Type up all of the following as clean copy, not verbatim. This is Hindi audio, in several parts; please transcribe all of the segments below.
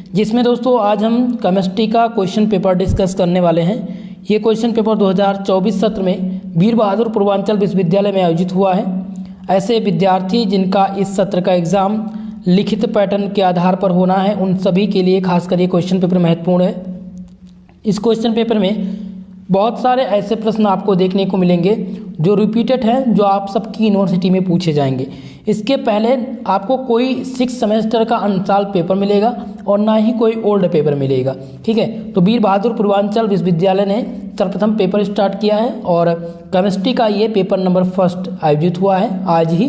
जिसमें दोस्तों आज हम केमिस्ट्री का क्वेश्चन पेपर डिस्कस करने वाले हैं। ये क्वेश्चन पेपर 2024 सत्र में वीर बहादुर पूर्वांचल विश्वविद्यालय में आयोजित हुआ है। ऐसे विद्यार्थी जिनका इस सत्र का एग्ज़ाम लिखित पैटर्न के आधार पर होना है, उन सभी के लिए खासकर ये क्वेश्चन पेपर महत्वपूर्ण है। इस क्वेश्चन पेपर में बहुत सारे ऐसे प्रश्न आपको देखने को मिलेंगे जो रिपीटेड हैं, जो आप सबकी यूनिवर्सिटी में पूछे जाएंगे। इसके पहले आपको कोई 6 सेमेस्टर का अनसाल्व पेपर मिलेगा और ना ही कोई ओल्ड पेपर मिलेगा। ठीक है, तो वीर बहादुर पूर्वांचल विश्वविद्यालय ने सर्वप्रथम पेपर स्टार्ट किया है और केमिस्ट्री का ये पेपर नंबर फर्स्ट आयोजित हुआ है आज ही।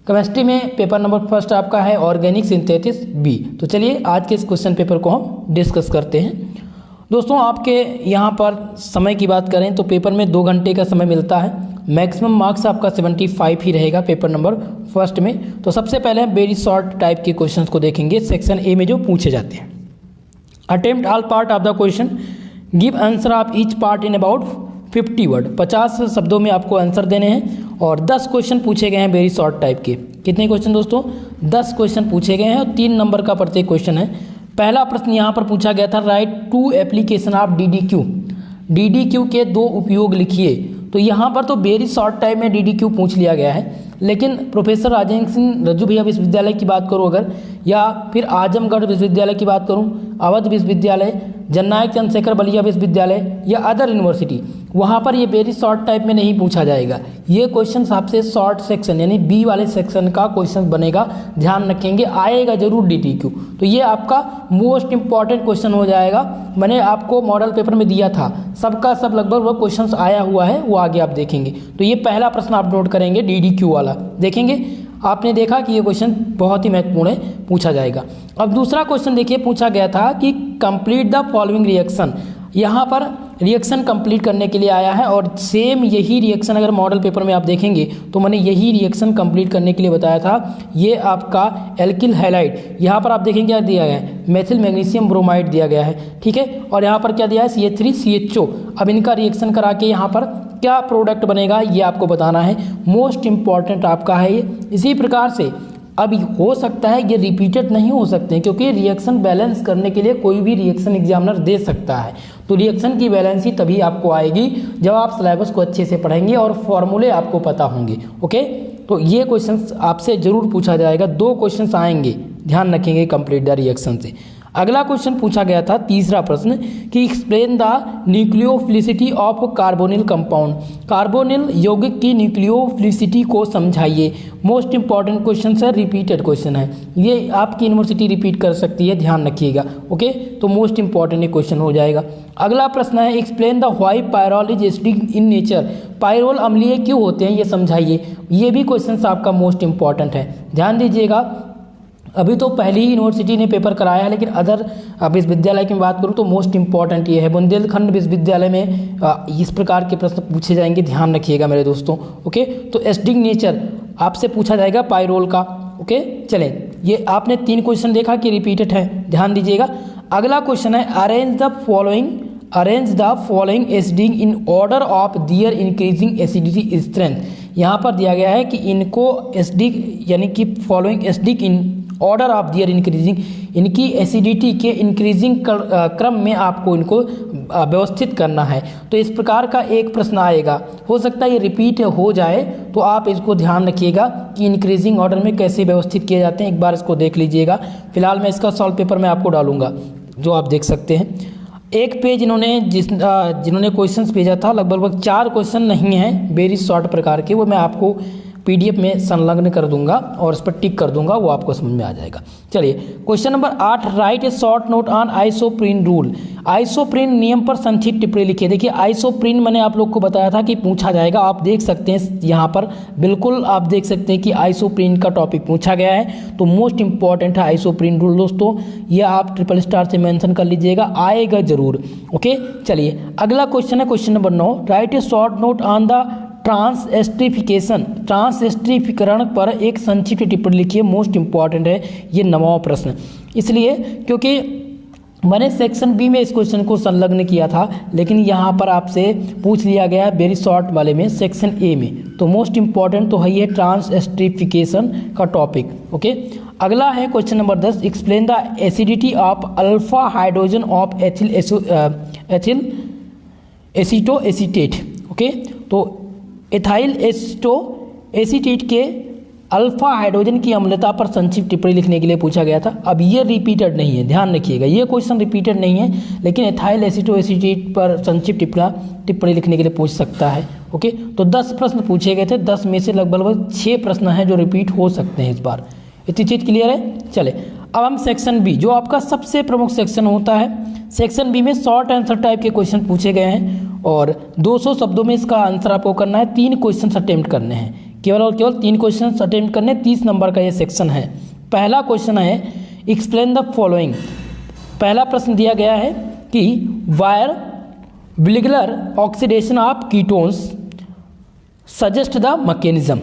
केमिस्ट्री में पेपर नंबर फर्स्ट आपका है ऑर्गेनिक सिंथेसिस बी। तो चलिए आज के इस क्वेश्चन पेपर को हम डिस्कस करते हैं। दोस्तों आपके यहाँ पर समय की बात करें तो पेपर में 2 घंटे का समय मिलता है। मैक्सिमम मार्क्स आपका 75 ही रहेगा पेपर नंबर फर्स्ट में। तो सबसे पहले हम वेरी शॉर्ट टाइप के क्वेश्चंस को देखेंगे सेक्शन ए में जो पूछे जाते हैं। Attempt all part of the question, give answer of each part in about 50 word. 50 शब्दों में आपको आंसर देने हैं और 10 क्वेश्चन पूछे गए हैं वेरी शॉर्ट टाइप के। कितने क्वेश्चन दोस्तों? 10 क्वेश्चन पूछे गए हैं और 3 नंबर का प्रत्येक क्वेश्चन है। पहला प्रश्न यहाँ पर पूछा गया था, right 2 application of DDQ। DDQ के 2 उपयोग लिखिए। तो यहाँ पर तो वेरी शॉर्ट टाइम में DDQ पूछ लिया गया है, लेकिन प्रोफेसर राजेंद्र सिंह रज्जू भैया विश्वविद्यालय की बात करूँ अगर, या फिर आजमगढ़ विश्वविद्यालय की बात करूँ, अवध विश्वविद्यालय, जननायक चंद्रशेखर बलिया विश्वविद्यालय या अदर यूनिवर्सिटी, वहाँ पर ये वेरी शॉर्ट टाइप में नहीं पूछा जाएगा। ये क्वेश्चन आपसे शॉर्ट सेक्शन यानी बी वाले सेक्शन का क्वेश्चन बनेगा, ध्यान रखेंगे, आएगा जरूर DDQ। तो ये आपका मोस्ट इंपॉर्टेंट क्वेश्चन हो जाएगा। मैंने आपको मॉडल पेपर में दिया था, सबका सब लगभग वो क्वेश्चन आया हुआ है, वो आगे आप देखेंगे। तो ये पहला प्रश्न आप नोट करेंगे DDQ वाला, देखेंगे आपने देखा कि ये क्वेश्चन बहुत ही महत्वपूर्ण है, पूछा जाएगा। अब दूसरा क्वेश्चन देखिए, पूछा गया था कि कंप्लीट द फॉलोइंग रिएक्शन। यहाँ पर रिएक्शन कंप्लीट करने के लिए आया है और सेम यही रिएक्शन अगर मॉडल पेपर में आप देखेंगे तो मैंने यही रिएक्शन कंप्लीट करने के लिए बताया था। ये आपका एल्किल हैलाइड, यहाँ पर आप देखेंगे क्या दिया गया है, मेथिल मैग्नीशियम ब्रोमाइड दिया गया है। ठीक है, और यहाँ पर क्या दिया है, CH3CHO। अब इनका रिएक्शन करा के यहाँ पर क्या प्रोडक्ट बनेगा ये आपको बताना है, मोस्ट इंपॉर्टेंट आपका है ये। इसी प्रकार से अब हो सकता है ये रिपीटेड नहीं हो सकते हैं, क्योंकि रिएक्शन बैलेंस करने के लिए कोई भी रिएक्शन एग्जामिनर दे सकता है। तो रिएक्शन की बैलेंस ही तभी आपको आएगी जब आप सिलेबस को अच्छे से पढ़ेंगे और फॉर्मूले आपको पता होंगे। ओके, तो ये क्वेश्चंस आपसे जरूर पूछा जाएगा, 2 क्वेश्चंस आएंगे, ध्यान रखेंगे कंप्लीट द रिएक्शन से। अगला क्वेश्चन पूछा गया था, तीसरा प्रश्न, कि explain the nucleophilicity of carbonyl compound. Carbonyl यौगिक की न्यूक्लियोफिलिसिटी को समझाइए। मोस्ट इंपॉर्टेंट क्वेश्चन है, रिपीटेड क्वेश्चन है, ये आपकी यूनिवर्सिटी रिपीट कर सकती है, ध्यान रखिएगा। ओके, तो मोस्ट इंपॉर्टेंट क्वेश्चन हो जाएगा। अगला प्रश्न है, explain the why pyrrole is acidic in nature. Pyrrole अम्लीय क्यों होते हैं ये समझाइए। ये भी क्वेश्चन आपका मोस्ट इंपॉर्टेंट है, ध्यान दीजिएगा। अभी तो पहली ही यूनिवर्सिटी ने पेपर कराया है, लेकिन अदर विश्वविद्यालय की बात करूँ तो मोस्ट इंपॉर्टेंट ये है। बुंदेलखंड विश्वविद्यालय में इस प्रकार के प्रश्न पूछे जाएंगे, ध्यान रखिएगा मेरे दोस्तों। ओके, तो एसिडिक नेचर आपसे पूछा जाएगा पायरोल का। ओके, चलें, ये आपने 3 क्वेश्चन देखा कि रिपीटेड है, ध्यान दीजिएगा। अगला क्वेश्चन है, arrange the following acidic in order of their increasing acidity strength. यहाँ पर दिया गया है कि इनको एसिडिक यानी कि following acidic in order of their increasing, इनकी एसिडिटी के इंक्रीजिंग क्रम में आपको इनको व्यवस्थित करना है। तो इस प्रकार का एक प्रश्न आएगा, हो सकता है ये रिपीट हो जाए, तो आप इसको ध्यान रखिएगा कि इंक्रीजिंग ऑर्डर में कैसे व्यवस्थित किए जाते हैं, एक बार इसको देख लीजिएगा। फिलहाल मैं इसका सॉल्व पेपर में आपको डालूंगा, जो आप देख सकते हैं। एक पेज जिन्होंने क्वेश्चंस भेजा था, लगभग 4 क्वेश्चन नहीं हैं वेरी शॉर्ट प्रकार के, वो मैं आपको PDF में संलग्न कर दूंगा और इस पर टिक कर दूंगा, वो आपको समझ में आ जाएगा। चलिए question number 8, right a short note on isoprene rule. Isoprene नियम पर संक्षिप्त टिप्पणी लिखिए। देखिए आइसोप्रीन मैंने आप लोग को बताया था कि पूछा जाएगा, आप देख सकते हैं यहाँ पर, बिल्कुल आप देख सकते हैं कि आइसोप्रीन का टॉपिक पूछा गया है। तो मोस्ट इंपॉर्टेंट है आइसोप्रीन रूल दोस्तों, ये आप ट्रिपल स्टार से मेंशन कर लीजिएगा, आएगा जरूर। ओके, चलिए अगला क्वेश्चन है question number 9, write a short note on the transesterification पर एक संक्षिप्त टिप्पणी लिखिए। मोस्ट इंपॉर्टेंट है ये 9वां प्रश्न, इसलिए क्योंकि मैंने सेक्शन बी में इस क्वेश्चन को संलग्न किया था, लेकिन यहाँ पर आपसे पूछ लिया गया वेरी शॉर्ट वाले में सेक्शन ए में। तो मोस्ट इंपॉर्टेंट तो है ये ट्रांसएस्ट्रीफिकेशन का टॉपिक। ओके, अगला है question number 10, explain the acidity of alpha hydrogen of ethyl aceto acetate. Okay, तो एथाइल एसीटो एसीटेट के अल्फा हाइड्रोजन की अम्लता पर संक्षिप्त टिप्पणी लिखने के लिए पूछा गया था। अब ये रिपीटेड नहीं है, ध्यान रखिएगा, ये क्वेश्चन रिपीटेड नहीं है, लेकिन एथाइल एसीटो एसीटेट पर संक्षिप्त टिप्पणी लिखने के लिए पूछ सकता है। ओके, तो 10 प्रश्न पूछे गए थे, 10 में से लगभग 6 प्रश्न हैं जो रिपीट हो सकते हैं इस बार। इतनी चीज़ क्लियर है। चले अब हम सेक्शन बी, जो आपका सबसे प्रमुख सेक्शन होता है, सेक्शन बी में शॉर्ट आंसर टाइप के क्वेश्चन पूछे गए हैं और 200 शब्दों में इसका आंसर आपको करना है। 3 क्वेश्चन अटेम्प्ट करने हैं, केवल और केवल 3 क्वेश्चन अटेम्प्ट करने। 30 नंबर का ये सेक्शन है। पहला क्वेश्चन है एक्सप्लेन द फॉलोइंग। पहला प्रश्न दिया गया है कि Baeyer Villiger oxidation of ketones suggest the mechanism,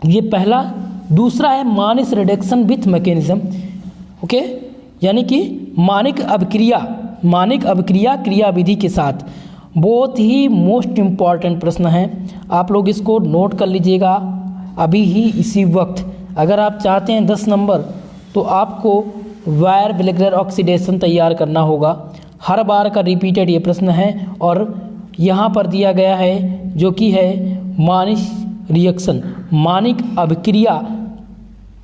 ये पहला। दूसरा है मानिस रिडक्शन विथ मैकेनिज्म। ओके, यानी कि मानिक अभिक्रिया क्रिया विधि के साथ। बहुत ही मोस्ट इम्पॉर्टेंट प्रश्न है, आप लोग इसको नोट कर लीजिएगा अभी ही इसी वक्त। अगर आप चाहते हैं 10 नंबर, तो आपको वायर विलिगुलर ऑक्सीडेशन तैयार करना होगा। हर बार का रिपीटेड ये प्रश्न है और यहाँ पर दिया गया है जो कि है मानिस रिएक्शन, मानिक अभिक्रिया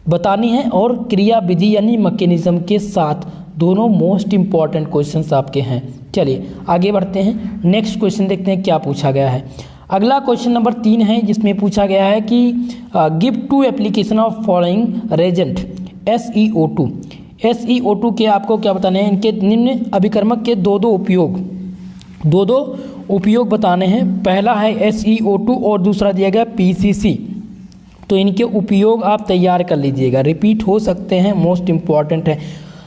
बतानी है और क्रिया विधि यानी मैकेनिज्म के साथ। दोनों मोस्ट इंपॉर्टेंट क्वेश्चंस आपके हैं। चलिए आगे बढ़ते हैं, नेक्स्ट क्वेश्चन देखते हैं क्या पूछा गया है। अगला क्वेश्चन नंबर 3 है, जिसमें पूछा गया है कि give 2 application of following reagent SeO2। SeO2 के आपको क्या बताने हैं, इनके निम्न अभिकर्मक के दो उपयोग बताने हैं। पहला है SeO2 और दूसरा दिया गया PCC। तो इनके उपयोग आप तैयार कर लीजिएगा, रिपीट हो सकते हैं, मोस्ट इंपॉर्टेंट है।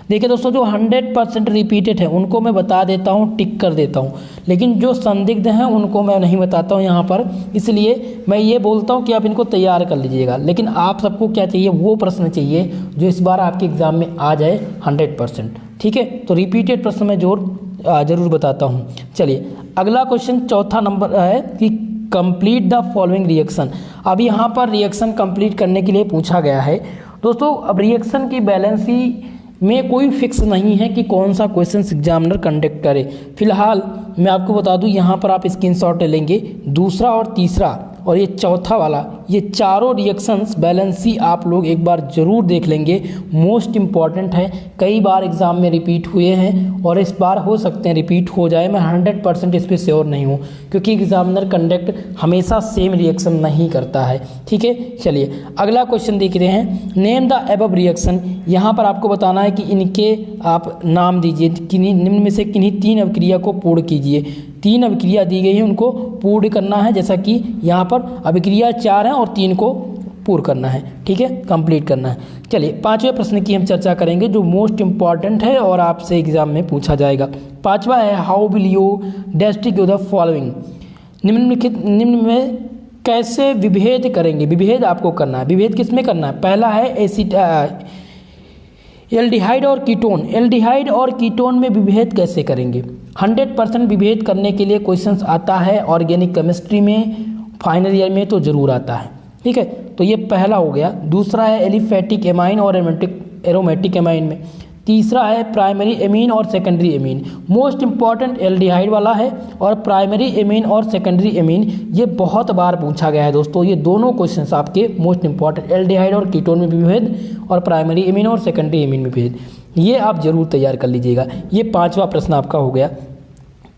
देखिए दोस्तों, जो 100% रिपीटेड है उनको मैं बता देता हूँ, टिक कर देता हूँ, लेकिन जो संदिग्ध हैं उनको मैं नहीं बताता हूँ यहाँ पर। इसलिए मैं ये बोलता हूँ कि आप इनको तैयार कर लीजिएगा। लेकिन आप सबको क्या चाहिए, वो प्रश्न चाहिए जो इस बार आपके एग्ज़ाम में आ जाए 100%। ठीक है, तो रिपीटेड प्रश्न में जरूर बताता हूँ। चलिए अगला क्वेश्चन चौथा नंबर है कि कंप्लीट द फॉलोइंग रिएक्शन। अब यहाँ पर रिएक्शन कंप्लीट करने के लिए पूछा गया है। दोस्तों, अब रिएक्शन की बैलेंसी में कोई फिक्स नहीं है कि कौन सा क्वेश्चन एग्जामिनर कंडक्ट करे। फिलहाल मैं आपको बता दूं, यहाँ पर आप स्क्रीनशॉट ले लेंगे, दूसरा और तीसरा और ये चौथा वाला, ये चारों रिएक्शंस बैलेंसी आप लोग एक बार ज़रूर देख लेंगे, मोस्ट इम्पॉर्टेंट है। कई बार एग्ज़ाम में रिपीट हुए हैं और इस बार हो सकते हैं रिपीट हो जाए। मैं 100% इस पर श्योर नहीं हूँ, क्योंकि एग्जामिनर कंडक्ट हमेशा सेम रिएक्शन नहीं करता है। ठीक है, चलिए अगला क्वेश्चन देख रहे हैं, नेम द अबव रिएक्शन। यहाँ पर आपको बताना है कि इनके आप नाम दीजिए, किन्हीं निम्न में से किन्हीं 3 अभिक्रिया को पूर्ण कीजिए। 3 अभिक्रिया दी गई है, उनको पूर्ण करना है, जैसा कि यहाँ पर अभिक्रिया 4 हैं और 3 को पूर्ण करना है। ठीक है, कंप्लीट करना है। चलिए 5वें प्रश्न की हम चर्चा करेंगे, जो मोस्ट इंपॉर्टेंट है और आपसे एग्जाम में पूछा जाएगा। 5वां है how will you distinguish the following. निम्न में कैसे विभेद करेंगे, विभेद आपको करना है। विभेद किस में करना है, पहला है एल्डिहाइड और कीटोन। एल्डिहाइड और कीटोन में विभेद कैसे करेंगे। 100% विभेद करने के लिए क्वेश्चंस आता है ऑर्गेनिक केमिस्ट्री में, फाइनल ईयर में तो ज़रूर आता है। ठीक है, तो ये पहला हो गया। दूसरा है एलिफेटिक एमाइन और एरोमेटिक एमाइन में। तीसरा है प्राइमरी एमीन और secondary amine. Most important aldehyde वाला है और प्राइमरी एमीन और सेकेंडरी एमीन, ये बहुत बार पूछा गया है दोस्तों। ये दोनों क्वेश्चंस आपके मोस्ट इंपॉर्टेंट, एल्डिहाइड और कीटोन में विभेद और प्राइमरी एमीन और सेकेंडरी एमीन में विभेद, ये आप जरूर तैयार कर लीजिएगा। ये 5वां प्रश्न आपका हो गया।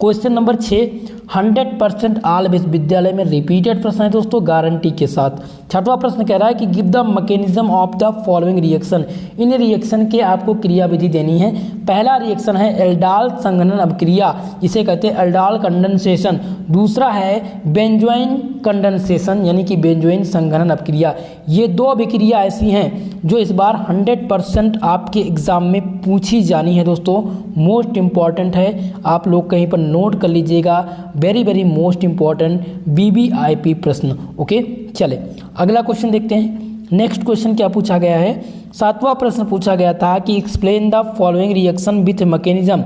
क्वेश्चन नंबर 6 100% आल विश्वविद्यालय में रिपीटेड प्रश्न है दोस्तों, गारंटी के साथ। 6वां प्रश्न कह रहा है कि give the mechanism of the following reaction. In reaction के आपको क्रिया विधि देनी है। पहला रिएक्शन है एल्डाल संघनन अभिक्रिया, जिसे कहते हैं एल्डाल कंडेंसेशन। दूसरा है बेंजोइन कंडेंसेशन, यानी कि बेंजोइन संघनन अभिक्रिया। ये 2 अभिक्रिया ऐसी हैं जो इस बार 100% आपके एग्जाम में पूछी जानी है दोस्तों, मोस्ट इंपॉर्टेंट है। आप लोग कहीं पर नोट कर लीजिएगा, very very most important BBIP प्रश्न। ओके, चले अगला क्वेश्चन देखते हैं। नेक्स्ट क्वेश्चन क्या पूछा गया है, 7वां प्रश्न पूछा गया था कि explain the following reaction with mechanism.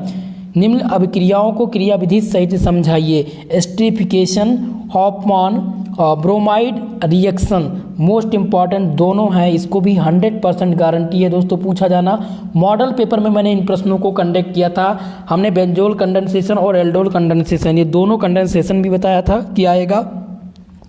निम्न अभिक्रियाओं को क्रिया विधि सहित समझाइए। Esterification, Hofmann bromide reaction most important दोनों हैं, इसको भी 100% गारंटी है दोस्तों पूछा जाना। मॉडल पेपर में मैंने इन प्रश्नों को कंडक्ट किया था, हमने बेंजोल कंडेंसेशन और एल्डोल कंडेंसेशन ये दोनों कंडेंसेशन भी बताया था कि आएगा,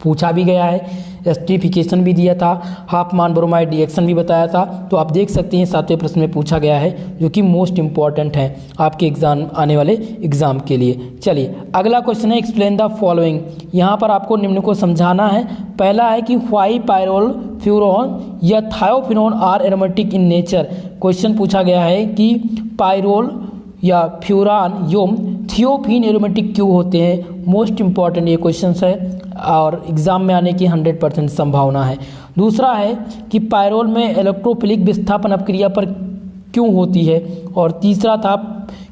पूछा भी गया है, एस्टरीफिकेशन भी दिया था, हाफमान ब्रोमाइड रिएक्शन भी बताया था। तो आप देख सकते हैं 7वें प्रश्न में पूछा गया है, जो कि मोस्ट इंपॉर्टेंट है आपके एग्जाम आने वाले एग्जाम के लिए। चलिए अगला क्वेश्चन है एक्सप्लेन द फॉलोइंग। यहाँ पर आपको निम्न को समझाना है। पहला है कि व्हाई पायरोल फ्यूरोन या thiophene are aromatic in nature. Question पूछा गया है कि पायरोल या फ्यूरान योम थियोफिन एरोमेटिक क्यों होते हैं। मोस्ट इंपॉर्टेंट ये क्वेश्चन है और एग्जाम में आने की 100% संभावना है। दूसरा है कि पायरोल में इलेक्ट्रोफिलिक विस्थापन अपक्रिया पर क्यों होती है। और तीसरा था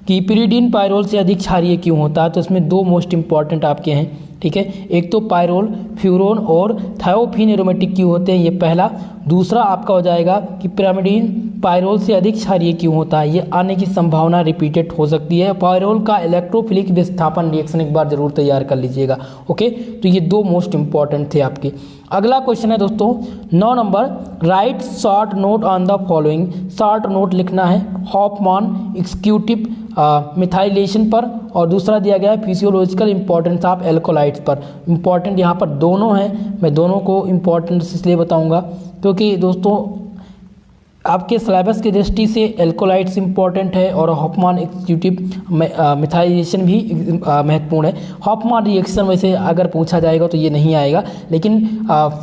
कि पिरिडीन पायरोल से अधिक क्षारीय क्यों होता है। तो इसमें दो मोस्ट इंपॉर्टेंट आपके हैं, ठीक है, एक तो पायरोल फ्यूरोन और थायोफिन एरोमेटिक क्यों होते हैं, ये पहला। दूसरा आपका हो जाएगा कि पिरामिडीन पायरोल से अधिक क्षारीय क्यों होता है, ये आने की संभावना रिपीटेड हो सकती है। पायरोल का इलेक्ट्रोफिलिक विस्थापन रिएक्शन एक बार जरूर तैयार कर लीजिएगा, ओके। तो ये दो मोस्ट इंपॉर्टेंट थे आपके। अगला क्वेश्चन है दोस्तों 9 number, right short note on the following. Short note लिखना है हॉफमान एक्सक्यूटिव मिथाइलेशन पर, और दूसरा दिया गया है फिजियोलॉजिकल इंपॉर्टेंस ऑफ एल्कोलाइट्स पर। इंपॉर्टेंट यहाँ पर दोनों हैं, मैं दोनों को इंपॉर्टेंस इसलिए बताऊंगा क्योंकि दोस्तों आपके सिलेबस की दृष्टि से एल्कोलाइट्स इंपॉर्टेंट है और हॉफमान एक्सक्यूटिव मिथाइलेशन भी महत्वपूर्ण है। हॉफमान रिएक्शन वैसे अगर पूछा जाएगा तो ये नहीं आएगा, लेकिन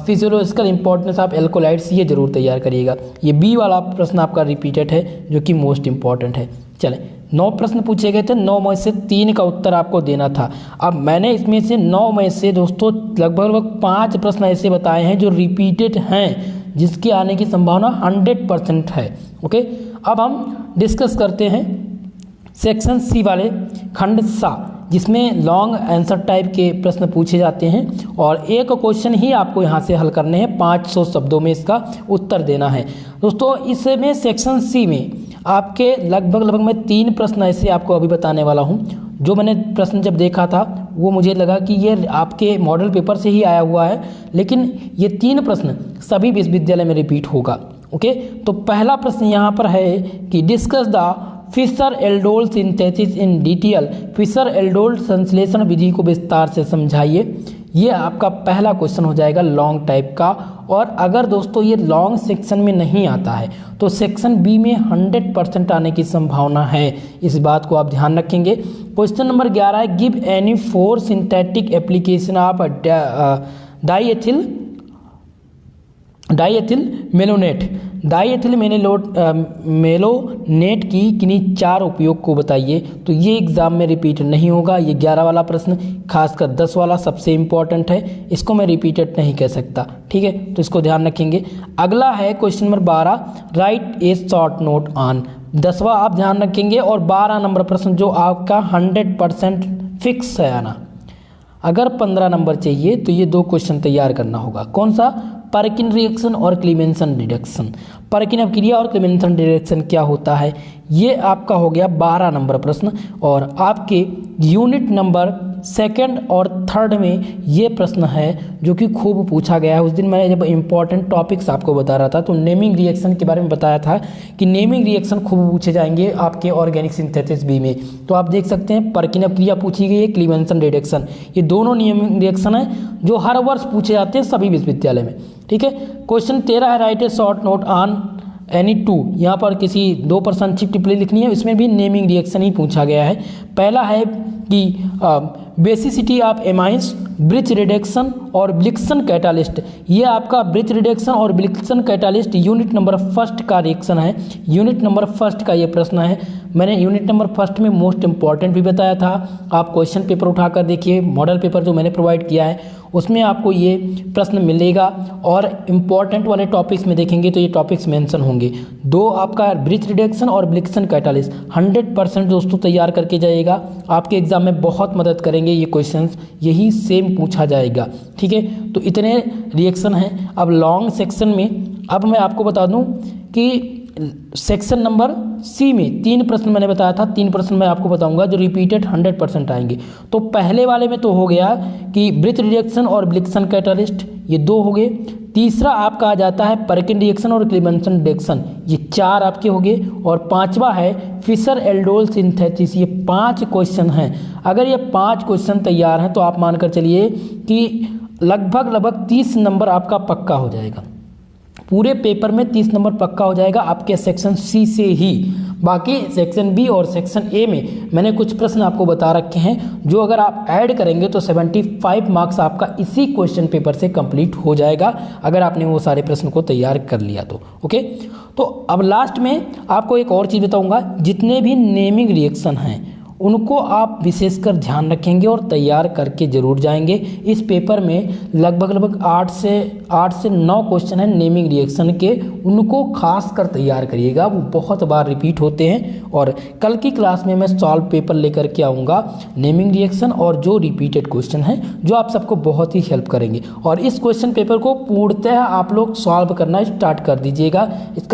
फिजियोलॉजिकल इंपॉर्टेंस ऑफ एल्कोलाइट्स ये जरूर तैयार करिएगा। ये बी वाला प्रश्न आपका रिपीटेड है जो कि मोस्ट इंपॉर्टेंट है। चलें 9 प्रश्न पूछे गए थे, 9 में से 3 का उत्तर आपको देना था। अब मैंने इसमें से 9 में से दोस्तों लगभग 5 प्रश्न ऐसे बताए हैं जो रिपीटेड हैं, जिसके आने की संभावना 100% है, ओके। अब हम डिस्कस करते हैं सेक्शन सी वाले खंड सा, जिसमें लॉन्ग आंसर टाइप के प्रश्न पूछे जाते हैं और एक क्वेश्चन ही आपको यहाँ से हल करने हैं, 500 शब्दों में इसका उत्तर देना है दोस्तों। इसमें सेक्शन सी में आपके लगभग मैं 3 प्रश्न ऐसे आपको अभी बताने वाला हूँ, जो मैंने प्रश्न जब देखा था वो मुझे लगा कि ये आपके मॉडल पेपर से ही आया हुआ है, लेकिन ये 3 प्रश्न सभी विश्वविद्यालय में रिपीट होगा, ओके। तो पहला प्रश्न यहाँ पर है कि discuss the Fischer aldol synthesis in detail. Fischer aldol संश्लेषण विधि को विस्तार से समझाइए। ये आपका पहला क्वेश्चन हो जाएगा लॉन्ग टाइप का। और अगर दोस्तों ये लॉन्ग सेक्शन में नहीं आता है तो सेक्शन बी में 100% आने की संभावना है, इस बात को आप ध्यान रखेंगे। क्वेश्चन नंबर 11 है give any 4 synthetic application of diethyl malonate. Diethyl malonate की किन्हीं 4 उपयोग को बताइए। तो ये एग्जाम में रिपीट नहीं होगा, ये 11 वाला प्रश्न, खासकर 10 वाला सबसे इंपॉर्टेंट है, इसको मैं रिपीटेड नहीं कह सकता, ठीक है, तो इसको ध्यान रखेंगे। अगला है question number 12 write a short note on. 10वां आप ध्यान रखेंगे और 12 नंबर प्रश्न जो आपका 100% फिक्स है आना। अगर 15 नंबर चाहिए तो ये 2 क्वेश्चन तैयार करना होगा। कौन सा? परकिन रिएक्शन और क्लीमेंसन रिडक्शन। परकिन अपक्रिया और क्लीमेंसन रिडक्शन क्या होता है, ये आपका हो गया 12 नंबर प्रश्न। और आपके यूनिट नंबर 2 और 3 में ये प्रश्न है जो कि खूब पूछा गया है। उस दिन मैंने जब इंपॉर्टेंट टॉपिक्स आपको बता रहा था तो नेमिंग रिएक्शन के बारे में बताया था कि नेमिंग रिएक्शन खूब पूछे जाएंगे आपके ऑर्गेनिक सिंथेसिस बी में। तो आप देख सकते हैं परकिन अपक्रिया पूछी गई है, क्लीमेंसन रिडक्शन, ये दोनों नेमिंग रिएक्शन है जो हर वर्ष पूछे जाते हैं सभी विश्वविद्यालय में, ठीक है। क्वेश्चन 13 है right a short note on any 2। यहाँ पर किसी 2 संक्षिप्त टिप्पणी लिखनी है, इसमें भी नेमिंग रिएक्शन ही पूछा गया है। पहला है कि basicity of amines, bridge reduction और ब्लिक्सन कैटालिस्ट। ये आपका ब्रिज रिडक्शन और ब्लिक्सन कैटालिस्ट यूनिट नंबर 1 का रिएक्शन है। यूनिट नंबर 1 का ये प्रश्न है। मैंने यूनिट नंबर 1 में मोस्ट इंपॉर्टेंट भी बताया था। आप क्वेश्चन पेपर उठाकर देखिए, मॉडल पेपर जो मैंने प्रोवाइड किया है उसमें आपको ये प्रश्न मिलेगा। और इम्पॉर्टेंट वाले टॉपिक्स में देखेंगे तो ये टॉपिक्स मेंशन होंगे। 2 आपका ब्रिज रिडक्शन और ब्लिक्सन कैटालिस्ट 100% दोस्तों तैयार करके जाइएगा, आपके एग्जाम में बहुत मदद करेंगे ये क्वेश्चंस, यही सेम पूछा जाएगा, ठीक है। तो इतने रिएक्शन हैं। अब लॉन्ग सेक्शन में अब मैं आपको बता दूं कि सेक्शन नंबर सी में 3 प्रश्न मैंने बताया था, 3 प्रश्न मैं आपको बताऊंगा जो रिपीटेड 100% आएंगे। तो पहले वाले में तो हो गया कि ब्रिथ रिएक्शन और ब्लिक्सन कैटलिस्ट, ये 2 हो गए। तीसरा आपका आ जाता है परकिन रिएक्शन और क्लीमेंसन रिएक्शन, ये 4 आपके हो गए। और 5वां है फिशर एल्डोल सिंथेसिस, ये 5 क्वेश्चन हैं। अगर ये 5 क्वेश्चन तैयार हैं तो आप मानकर चलिए कि लगभग 30 नंबर आपका पक्का हो जाएगा। पूरे पेपर में 30 नंबर पक्का हो जाएगा आपके सेक्शन सी से ही। बाकी सेक्शन बी और सेक्शन ए में मैंने कुछ प्रश्न आपको बता रखे हैं जो अगर आप ऐड करेंगे तो 75 मार्क्स आपका इसी क्वेश्चन पेपर से कंप्लीट हो जाएगा, अगर आपने वो सारे प्रश्न को तैयार कर लिया तो। ओके, तो अब लास्ट में आपको एक और चीज़ बताऊंगा, जितने भी नेमिंग रिएक्शन हैं उनको आप विशेषकर ध्यान रखेंगे और तैयार करके जरूर जाएंगे। इस पेपर में लगभग 8 से 9 क्वेश्चन हैं नेमिंग रिएक्शन के, उनको खास कर तैयार करिएगा, वो बहुत बार रिपीट होते हैं। और कल की क्लास में मैं सॉल्व पेपर लेकर के आऊँगा नेमिंग रिएक्शन और जो रिपीटेड क्वेश्चन हैं जो आप सबको बहुत ही हेल्प करेंगे। और इस क्वेश्चन पेपर को पूर्णतः आप लोग सॉल्व करना स्टार्ट कर दीजिएगा। इसका